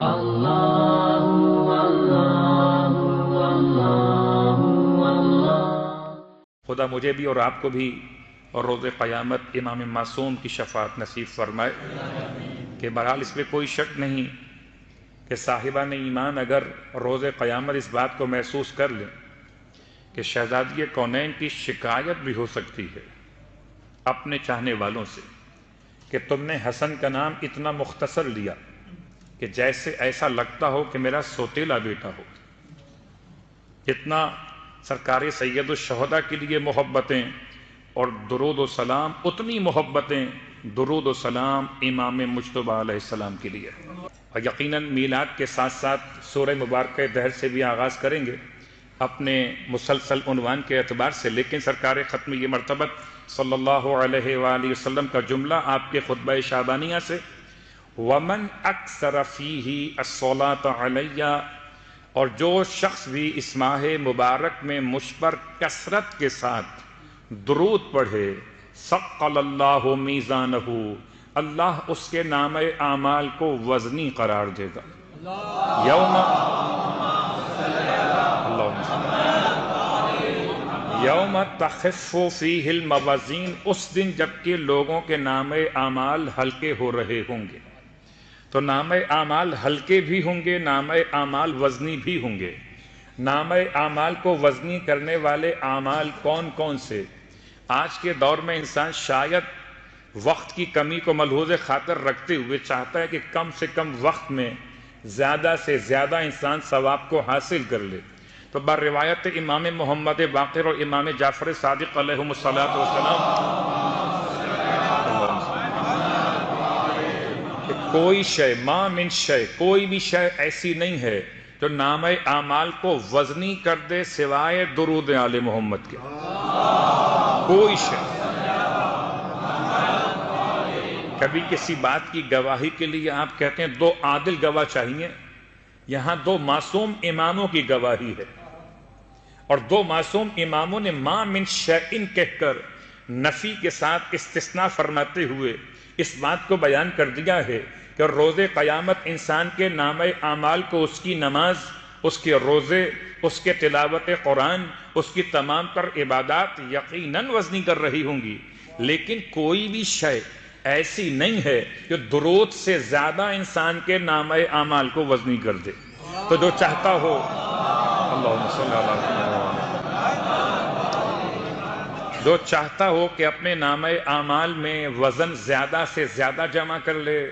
خدا مجھے بھی اور آپ کو بھی اور روز قیامت امام معصوم کی شفاعت نصیب فرمائے کہ بہرحال اس میں کوئی شک نہیں کہ صاحبان ایمان اگر روز قیامت اس بات کو محسوس کر لیں کہ شہزادی کونین کی شکایت بھی ہو سکتی ہے اپنے چاہنے والوں سے کہ تم نے حسن کا نام اتنا مختصر لیا کہ جیسے ایسا لگتا ہو کہ میرا سوتیلا بیٹا ہو، اتنا سرکار سید الشہداء کے لیے محبتیں اور درود و سلام اتنی محبتیں درود و سلام امام مجتبی علیہ السلام کے لیے، اور یقیناً میلاد کے ساتھ ساتھ سورہ مبارکہ دہر سے بھی آغاز کریں گے اپنے مسلسل عنوان کے اعتبار سے، لیکن سرکار ختم یہ مرتبت صلی اللہ علیہ وآلہ وسلم کا جملہ آپ کے خطبہ شعبانیہ سے وَمَنْ أَكْثَرَ فِيهِ الصَّلَاةَ عَلَيَّ، اور جو شخص بھی اس ماہ مبارک میں مجھ پر کثرت کے ساتھ درود پڑھے ثقل اللہ میزانہ، اللہ اس کے نامہ اعمال کو وزنی قرار دے گا۔ یوم تخف فیہ الموازین، اس دن جبکہ لوگوں کے نامہ اعمال ہلکے ہو رہے ہوں گے، تو نامہ اعمال ہلکے بھی ہوں گے، نامہ اعمال وزنی بھی ہوں گے۔ نامہ اعمال کو وزنی کرنے والے اعمال کون کون سے؟ آج کے دور میں انسان شاید وقت کی کمی کو ملحوظ خاطر رکھتے ہوئے چاہتا ہے کہ کم سے کم وقت میں زیادہ سے زیادہ انسان ثواب کو حاصل کر لے، تو بر روایت امام محمد باقر اور امام جعفر صادق علیہم الصلاۃ والسلام کوئی شے ما من شے، کوئی بھی شے ایسی نہیں ہے جو نامہ اعمال کو وزنی کر دے سوائے درود آل محمد کے، کوئی شے۔ کبھی کسی بات کی گواہی کے لیے آپ کہتے ہیں دو عادل گواہ چاہیے، یہاں دو معصوم اماموں کی گواہی ہے، اور دو معصوم اماموں نے ما من شیئن کہہ کر نفی کے ساتھ استثناء فرماتے ہوئے اس بات کو بیان کر دیا ہے کہ روز قیامت انسان کے نامہ اعمال کو اس کی نماز، اس کے روزے، اس کے تلاوت قرآن، اس کی تمام تر عبادات یقیناً وزنی کر رہی ہوں گی، لیکن کوئی بھی شے ایسی نہیں ہے کہ درود سے زیادہ انسان کے نامہ اعمال کو وزنی کر دے۔ تو جو چاہتا ہو اللہم صلی اللہ علیہ وسلم، جو چاہتا ہو کہ اپنے نامہ اعمال میں وزن زیادہ سے زیادہ جمع کر لے،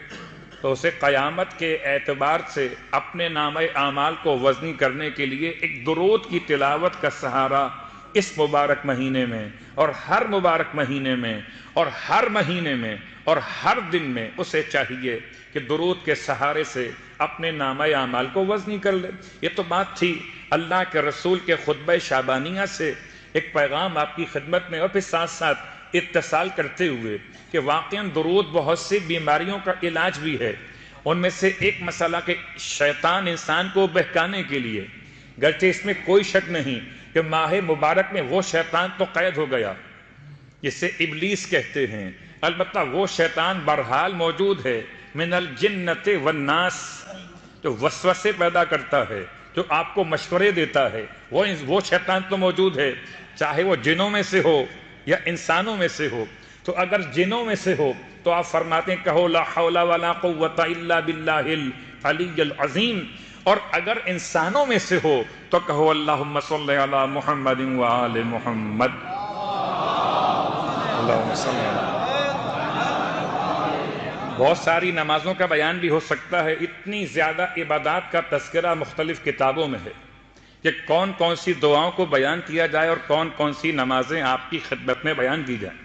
تو اسے قیامت کے اعتبار سے اپنے نامہ اعمال کو وزنی کرنے کے لیے ایک درود کی تلاوت کا سہارا اس مبارک مہینے میں اور ہر مبارک مہینے میں اور ہر مہینے میں اور ہر دن میں اسے چاہیے کہ درود کے سہارے سے اپنے نامہ اعمال کو وزنی کر لے۔ یہ تو بات تھی اللہ کے رسول کے خطبہ شعبانیہ سے ایک پیغام آپ کی خدمت میں، اور پھر ساتھ ساتھ اتصال کرتے ہوئے کہ واقعاً درود بہت سی بیماریوں کا علاج بھی ہے۔ ان میں سے ایک مسئلہ کہ شیطان انسان کو بہکانے کے لیے، گرچہ اس میں کوئی شک نہیں کہ ماہ مبارک میں وہ شیطان تو قید ہو گیا جسے ابلیس کہتے ہیں، البتہ وہ شیطان بہرحال موجود ہے، من الجنت والناس، جو وسوسے پیدا کرتا ہے، جو آپ کو مشورے دیتا ہے، وہ شیطان تو موجود ہے، چاہے وہ جنوں میں سے ہو یا انسانوں میں سے ہو۔ تو اگر جنوں میں سے ہو تو آپ فرماتے ہیں کہو لا حول ولا قوت الا باللہ العلی العظیم، اور اگر انسانوں میں سے ہو تو کہو اللہم صلی علی محمد وآل محمد، اللہم صلی علی۔ بہت ساری نمازوں کا بیان بھی ہو سکتا ہے، اتنی زیادہ عبادات کا تذکرہ مختلف کتابوں میں ہے کہ کون کون سی دعاؤں کو بیان کیا جائے اور کون کون سی نمازیں آپ کی خدمت میں بیان کی جائیں،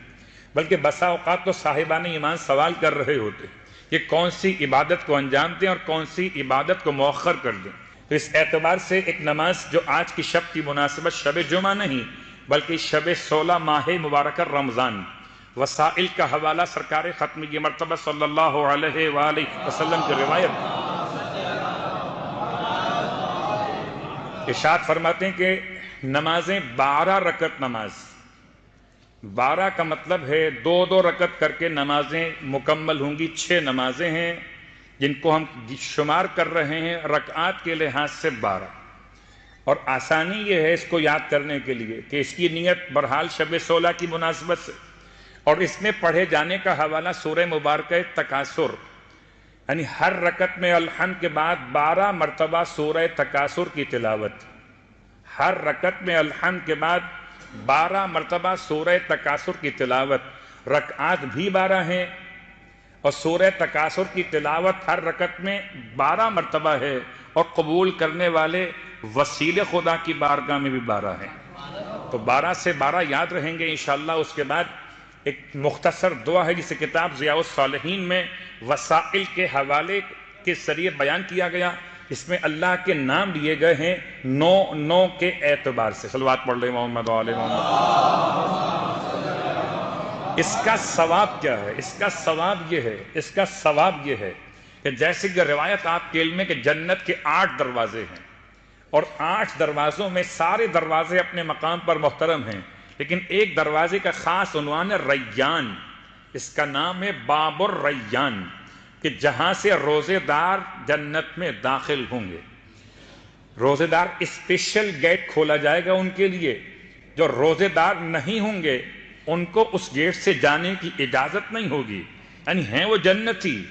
بلکہ بسا اوقات تو صاحبان ایمان سوال کر رہے ہوتے کہ کون سی عبادت کو انجام دیں اور کون سی عبادت کو مؤخر کر دیں۔ تو اس اعتبار سے ایک نماز جو آج کی شب کی مناسبت شب جمعہ نہیں بلکہ شب 16 ماہ مبارکہ رمضان، وسائل کا حوالہ سرکار ختم یہ مرتبہ صلی اللہ علیہ وآلہ وسلم کی روایت، ارشاد فرماتے ہیں کہ نمازیں 12 رکعت، نماز 12 کا مطلب ہے 2 2 رکعت کر کے نمازیں مکمل ہوں گی، 6 نمازیں ہیں، جن کو ہم شمار کر رہے ہیں رکعات کے لحاظ سے 12. اور آسانی یہ ہے اس کو یاد کرنے کے لیے کہ اس کی نیت بہرحال شب 16 کی مناسبت سے، اور اس میں پڑھے جانے کا حوالہ سورہ مبارکہ تکاثر، یعنی ہر رکعت میں الحمد کے بعد 12 مرتبہ سورہ تکاثر کی تلاوت. ہر رکعت میں الحمد کے بعد 12 مرتبہ سورہ تکاثر کی تلاوت. رکعات بھی 12 ہیں اور سورہ تکاثر کی تلاوت ہر رکعت میں 12 مرتبہ ہے، اور قبول کرنے والے وسیلے خدا کی بارگاہ میں بھی 12 ہیں. تو 12 سے 12 یاد رہیں گے انشاءاللہ. اس کے بعد ایک مختصر دعا ہے جسے کتاب ضیاء الصالحین میں وسائل کے حوالے کے ذریعے بیان کیا گیا. اس میں اللہ کے نام لیے گئے ہیں 9 کے اعتبار سے. صلوات پڑھ لیں محمد و آل محمد. اس کا ثواب کیا ہے؟ اس کا ثواب یہ ہے کہ جیسے کہ روایت آپ کے علم میں کہ جنت کے 8 دروازے ہیں، اور 8 دروازوں میں سارے دروازے اپنے مقام پر محترم ہیں، لیکن ایک دروازے کا خاص عنوان ہے ریان. اس کا نام ہے باب الریان، کہ جہاں سے روزے دار جنت میں داخل ہوں گے. روزے دار اسپیشل گیٹ کھولا جائے گا ان کے لیے. جو روزے دار نہیں ہوں گے ان کو اس گیٹ سے جانے کی اجازت نہیں ہوگی. یعنی ہیں وہ جنتی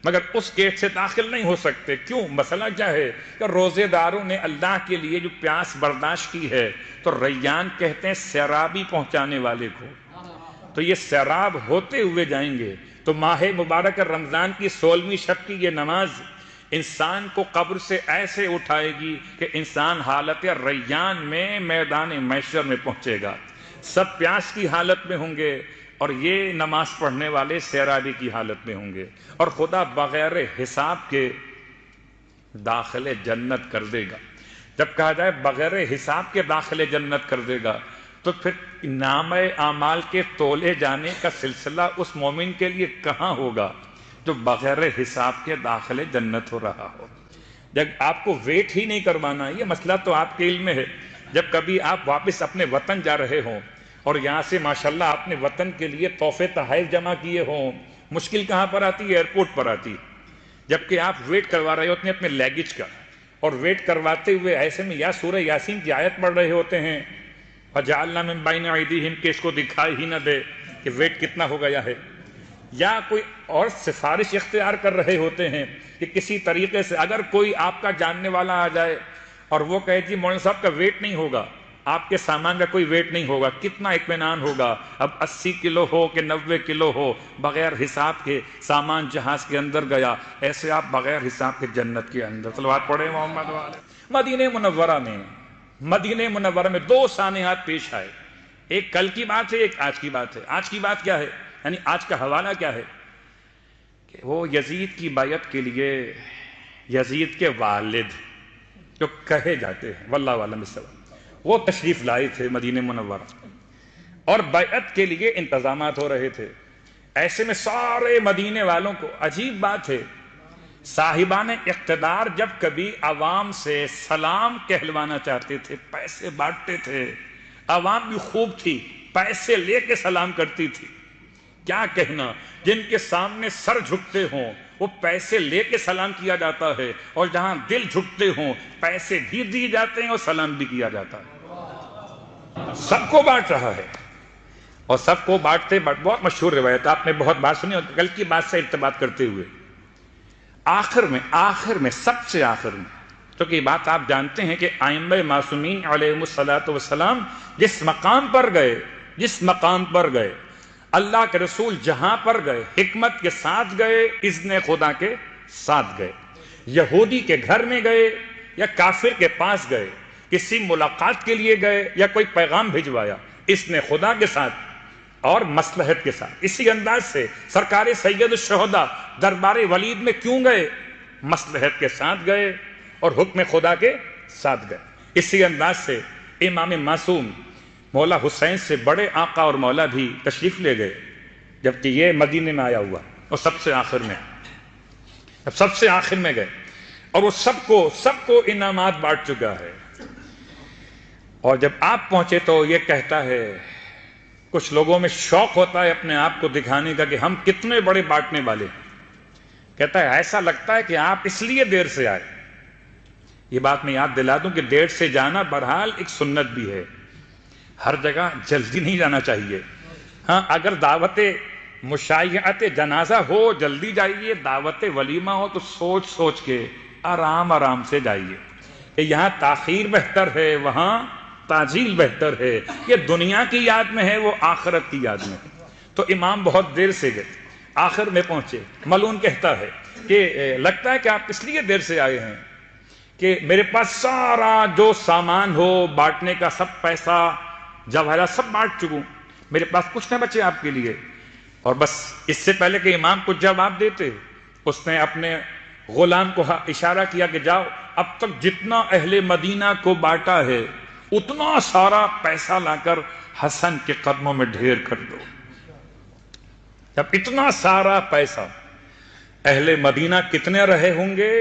مگر اس گیٹ سے داخل نہیں ہو سکتے. کیوں؟ مسئلہ کیا ہے کہ روزے داروں نے اللہ کے لیے جو پیاس برداشت کی ہے، تو ریان کہتے ہیں سیرابی پہنچانے والے کو. تو یہ سیراب ہوتے ہوئے جائیں گے. تو ماہ مبارک رمضان کی 16ویں شب کی یہ نماز انسان کو قبر سے ایسے اٹھائے گی کہ انسان حالت ریان میں میدان محشر میں پہنچے گا. سب پیاس کی حالت میں ہوں گے اور یہ نماز پڑھنے والے سیرابی کی حالت میں ہوں گے، اور خدا بغیر حساب کے داخل جنت کر دے گا. جب کہا جائے بغیر حساب کے داخل جنت کر دے گا تو پھر نامہ اعمال کے تولے جانے کا سلسلہ اس مومن کے لیے کہاں ہوگا جو بغیر حساب کے داخل جنت ہو رہا ہو. جب آپ کو ویٹ ہی نہیں کروانا، یہ مسئلہ تو آپ کے علم میں ہے. جب کبھی آپ واپس اپنے وطن جا رہے ہوں اور یہاں سے ماشاءاللہ آپ نے وطن کے لیے تحفے تحائف جمع کیے ہوں، مشکل کہاں پر آتی ہے؟ ایئرپورٹ پر آتی. جبکہ آپ ویٹ کروا رہے ہوتے ہیں اپنے لیگیج کا، اور ویٹ کرواتے ہوئے ایسے میں یا سورہ یاسین کی آیت پڑھ رہے ہوتے ہیں فَجَعَلْنَا مِن بَيْنِ أَيْدِيهِمْ کہ اس کو دکھائی ہی نہ دے کہ ویٹ کتنا ہو گیا ہے، یا کوئی اور سفارش اختیار کر رہے ہوتے ہیں کہ کسی طریقے سے اگر کوئی آپ کا جاننے والا آ جائے اور وہ کہے جی مولانا صاحب کا ویٹ نہیں ہوگا، آپ کے سامان کا کوئی ویٹ نہیں ہوگا، کتنا اطمینان ہوگا. اب 80 کلو ہو کہ 90 کلو ہو، بغیر حساب کے سامان جہاز کے اندر گیا. ایسے آپ بغیر حساب کے جنت کے اندر. صلوات پڑھیں محمد والے. مدینہ منورہ میں 2 سانحات پیش آئے. ایک کل کی بات ہے، ایک آج کی بات ہے. آج کی بات کیا ہے؟ یعنی آج کا حوالہ کیا ہے کہ وہ یزید کی بیعت کے لیے یزید کے والد جو کہے جاتے ہیں واللہ عالم بالصواب، وہ تشریف لائے تھے مدینہ منورہ اور بیعت کے لیے انتظامات ہو رہے تھے. ایسے میں سارے مدینے والوں کو عجیب بات ہے، صاحبان اقتدار جب کبھی عوام سے سلام کہلوانا چاہتے تھے پیسے بانٹتے تھے. عوام بھی خوب تھی، پیسے لے کے سلام کرتی تھی. کیا کہنا، جن کے سامنے سر جھکتے ہوں وہ پیسے لے کے سلام کیا جاتا ہے، اور جہاں دل جھکتے ہوں پیسے بھی دیے جاتے ہیں اور سلام بھی کیا جاتا ہے. سب کو بانٹ رہا ہے، اور سب کو بانٹتے بہت مشہور روایت آپ نے بہت بار سنی. اور کل کی بات سے ارتباط کرتے ہوئے آخر میں سب سے آخر میں، کیونکہ یہ بات آپ جانتے ہیں کہ ائمہ معصومین علیہم الصلاۃ والسلام جس مقام پر گئے اللہ کے رسول جہاں پر گئے حکمت کے ساتھ گئے، اذن خدا کے ساتھ گئے. یہودی کے گھر میں گئے یا کافر کے پاس گئے، کسی ملاقات کے لیے گئے یا کوئی پیغام بھجوایا، اذن خدا کے ساتھ اور مصلحت کے ساتھ. اسی انداز سے سرکار سید الشہداء دربار ولید میں کیوں گئے؟ مصلحت کے ساتھ گئے اور حکم خدا کے ساتھ گئے. اسی انداز سے امام معصوم مولا حسین سے بڑے آقا اور مولا بھی تشریف لے گئے، جبکہ یہ مدینے میں آیا ہوا، اور سب سے آخر میں گئے اور وہ سب کو انعامات بانٹ چکا ہے. اور جب آپ پہنچے تو یہ کہتا ہے، کچھ لوگوں میں شوق ہوتا ہے اپنے آپ کو دکھانے کا کہ ہم کتنے بڑے بانٹنے والے ہیں. کہتا ہے ایسا لگتا ہے کہ آپ اس لیے دیر سے آئے. یہ بات میں یاد دلا دوں کہ دیر سے جانا بہرحال ایک سنت بھی ہے، ہر جگہ جلدی نہیں جانا چاہیے. ہاں اگر دعوت مشایعت جنازہ ہو جلدی جائیے، دعوت ولیمہ ہو تو سوچ سوچ کے آرام آرام سے جائیے. کہ یہاں تاخیر بہتر ہے، وہاں تعجیل بہتر ہے. یہ دنیا کی یاد میں ہے، وہ آخرت کی یاد میں ہے. تو امام بہت دیر سے گئے، آخر میں پہنچے. ملعون کہتا ہے کہ لگتا ہے کہ آپ اس لیے دیر سے آئے ہیں کہ میرے پاس سارا جو سامان ہو بانٹنے کا، سب پیسہ جواہرات سب بانٹ چکوں، میرے پاس کچھ نہ بچے آپ کے لیے. اور بس اس سے پہلے کہ امام کچھ جواب دیتے، اس نے اپنے غلام کو اشارہ کیا کہ جاؤ اب تک جتنا اہل مدینہ کو بانٹا ہے اتنا سارا پیسہ لا کر حسن کے قدموں میں ڈھیر کر دو. جب اتنا سارا پیسہ، اہل مدینہ کتنے رہے ہوں گے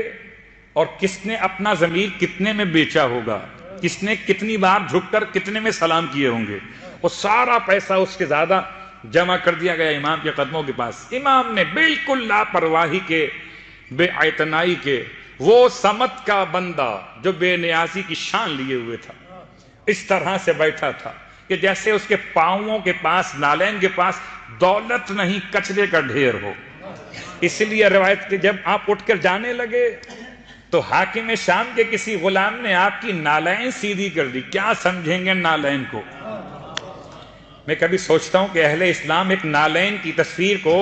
اور کس نے اپنا ضمیر کتنے میں بیچا ہوگا، کس نے کتنی بار جھک کر کتنے میں سلام کیے ہوں گے. وہ سارا پیسہ اس کے زیادہ جمع کر دیا گیا امام کے قدموں کے پاس. امام نے بالکل لاپرواہی کے، بے اعتنائی کے، وہ سمت کا بندہ جو بے نیازی کی شان لیے ہوئے تھا، اس طرح سے بیٹھا تھا کہ جیسے اس کے پاؤں کے پاس، نالین کے پاس دولت نہیں کچرے کا ڈھیر ہو. اس لیے روایت کہ جب آپ اٹھ کر جانے لگے تو حاکم شام کے کسی غلام نے آپ کی نالین سیدھی کر دی. کیا سمجھیں گے نالین کو؟ میں کبھی سوچتا ہوں کہ اہل اسلام ایک نالین کی تصویر کو،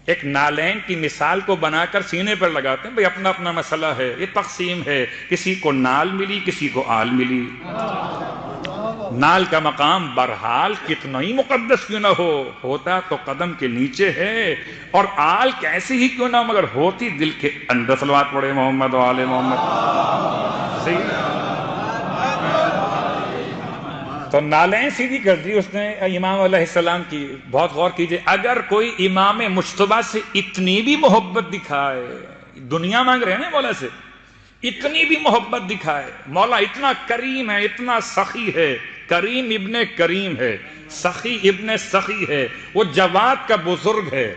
ایک نالین کی مثال کو بنا کر سینے پر لگاتے ہیں. بھئی اپنا اپنا مسئلہ ہے، یہ تقسیم ہے، کسی کو نال ملی، کسی کو آل ملی. نال کا مقام برحال کتنا ہی مقدس کیوں نہ ہو، ہوتا تو قدم کے نیچے ہے، اور آل کیسی ہی کیوں نہ مگر ہوتی دل کے اندر. صلوات پڑھے محمد و آل محمد. تو نالیں سیدھی کر دی اس نے امام علیہ السلام کی. بہت غور کیجئے، اگر کوئی امام مجتبیٰ سے اتنی بھی محبت دکھائے، دنیا مانگ رہے ہیں نا مولا سے، اتنی بھی محبت دکھائے، مولا اتنا کریم ہے، اتنا سخی ہے، کریم ابن کریم ہے، سخی ابن سخی ہے، وہ جواد کا بزرگ ہے،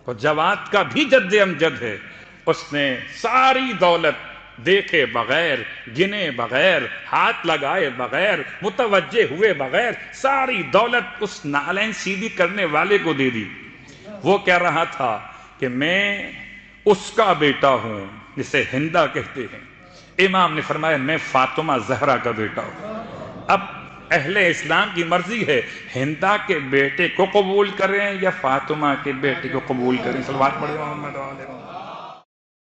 وہ جواد کا بھی جد امجد ہے. اس نے ساری دولت دیکھے بغیر، گنے بغیر، ہاتھ لگائے بغیر، متوجہ ہوئے بغیر ساری دولت اس نالین سیدھی کرنے والے کو دے دی. وہ کہہ رہا تھا کہ میں اس کا بیٹا ہوں جسے ہندا کہتے ہیں. امام نے فرمایا میں فاطمہ زہرا کا بیٹا ہوں. اب اہل اسلام کی مرضی ہے ہندا کے بیٹے کو قبول کریں یا فاطمہ کے بیٹے کو قبول کریں. صلوات پڑھیں محمد و آل محمد.